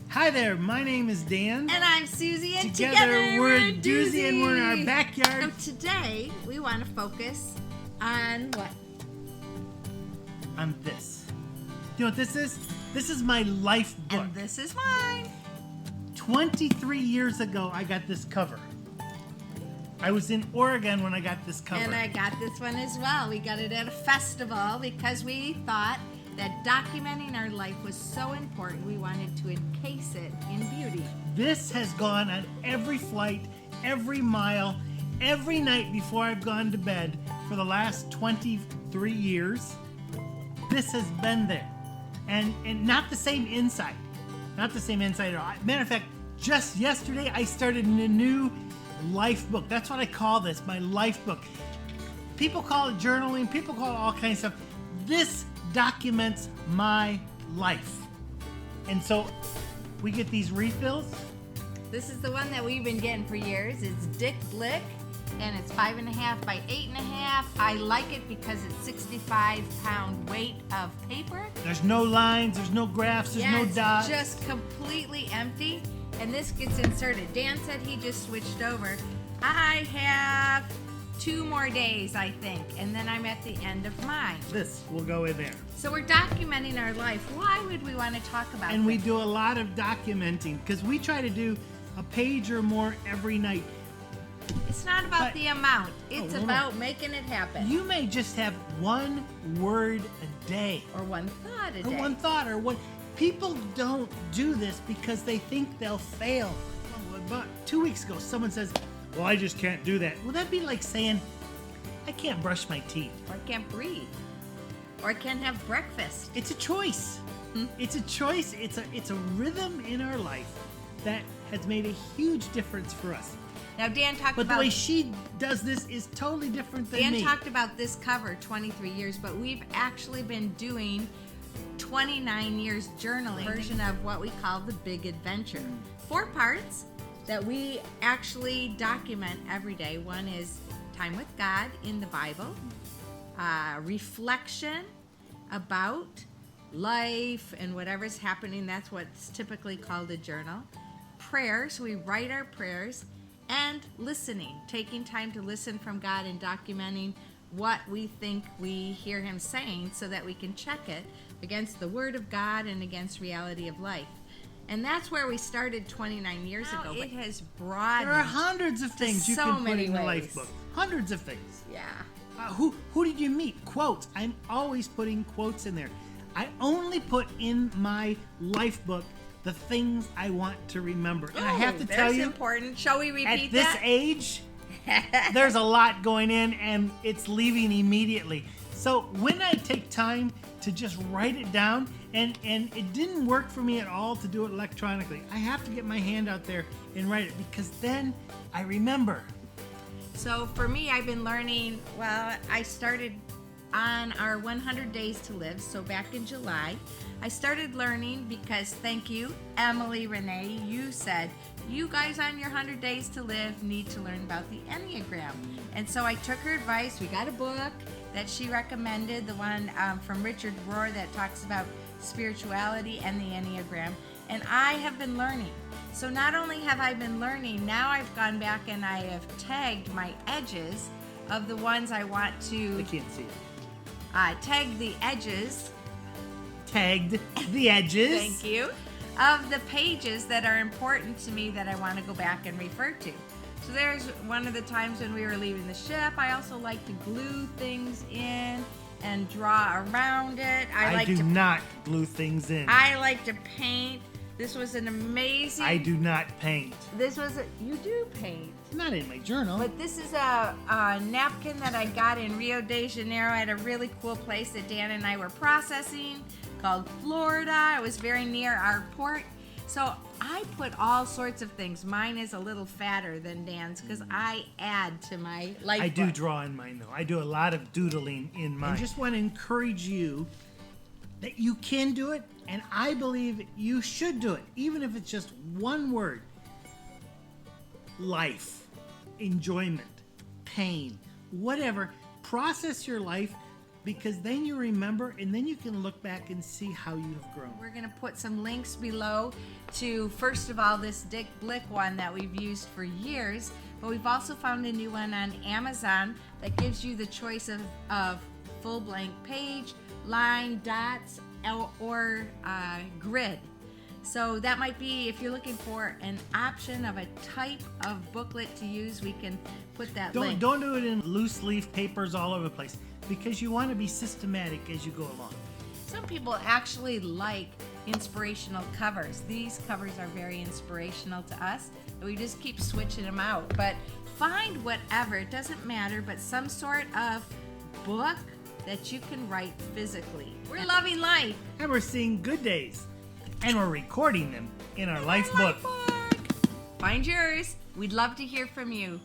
Hi there, my name is Dan. And I'm Suzie, and together we're Duzie, and we're in our backyard. So today we want to focus on what? On this. You know what this is? This is my life book. And this is mine. 23 years ago, I got this cover. I was in Oregon when I got this cover. And I got this one as well. We got it at a festival because we thought that documenting our life was so important, we wanted to encase it in beauty. This has gone on every flight, every mile, every night before I've gone to bed for the last 23 years. This has been there. And not the same inside. Not the same inside at all. Matter of fact, just yesterday I started a new life book. That's what I call this, my life book. People call it journaling, people call it all kinds of stuff. This documents my life. And so we get these refills. This is the one that we've been getting for years. It's Dick Blick, and it's 5.5 by 8.5. I like it because it's 65-pound weight of paper. There's no lines, there's no graphs, there's no dots. It's just completely empty. And this gets inserted. Dan said he just switched over. I have 2 more days, I think, and then I'm at the end of mine. This will go in there. So we're documenting our life. Why would we want to talk about And this? we do a lot of documenting because we try to do a page or more every night. It's not about the amount. It's about making it happen. You may just have one word a day. Or one thought a Or day. one thought or one. People don't do this because they think they'll fail. Well, about 2 weeks ago, someone says, well, I just can't do that. Well, that'd be like saying, I can't brush my teeth. Or I can't breathe. Or I can't have breakfast. It's a choice. It's a choice. It's a rhythm in our life that has made a huge difference for us. Now, Dan talked But about... the way she does this is totally different than me. Dan talked about this cover 23 years, but we've actually been doing 29 years journaling version of what we call the Big Adventure. 4 parts that we actually document every day. One is time with God in the Bible, reflection about life and whatever's happening. That's what's typically called a journal. Prayers, we write our prayers, and listening, taking time to listen from God and documenting what we think we hear Him saying so that we can check it against the Word of God and against reality of life. And that's where we started 29 years ago. It has broadened. There are hundreds of things you so can put many in the ways. life book. Hundreds of things. Yeah. Who did you meet? Quotes. I'm always putting quotes in there. I only put in my life book the things I want to remember. And I have to tell you, important. Shall we repeat at this age, there's a lot going in and it's leaving immediately. So when I take time to just write it down, and it didn't work for me at all to do it electronically. I have to get my hand out there and write it because then I remember. So for me, I've been learning, I started on our 100 Days to Live, so back in July. I started learning because, thank you, Emily Renee, you said, you guys on your 100 Days to Live need to learn about the Enneagram. And so I took her advice. We got a book that she recommended, the one from Richard Rohr that talks about spirituality and the Enneagram. And I have been learning. So not only have I been learning, now I've gone back and I have tagged my edges of the ones I want to... I can't see it. Tag the edges. Tagged the edges. Thank you. Of the pages that are important to me that I want to go back and refer to. So there's one of the times when we were leaving the ship. I also like to glue things in and draw around it. I do not glue things in. I like to paint. This was an amazing... I do not paint. You do paint. Not in my journal. But this is a napkin that I got in Rio de Janeiro at a really cool place that Dan and I were processing called Florida. It was very near our port. So I put all sorts of things. Mine is a little fatter than Dan's because I add to my life I do book. draw in mine, though. I do a lot of doodling in mine. I just want to encourage you that you can do it, and I believe you should do it, even if it's just one word. Life, enjoyment, pain, whatever. Process your life because then you remember and then you can look back and see how you have grown. We're going to put some links below to, first of all, this Dick Blick one that we've used for years, but we've also found a new one on Amazon that gives you the choice of full blank page, line, dots, or grid. So that might be, if you're looking for an option of a type of booklet to use, we can put that link. Don't do it in loose leaf papers all over the place, because you want to be systematic as you go along. Some people actually like inspirational covers. These covers are very inspirational to us, and we just keep switching them out. But find whatever, it doesn't matter, but some sort of book that you can write physically. We're loving life. And we're seeing good days. And we're recording them in our life book. Find yours. We'd love to hear from you.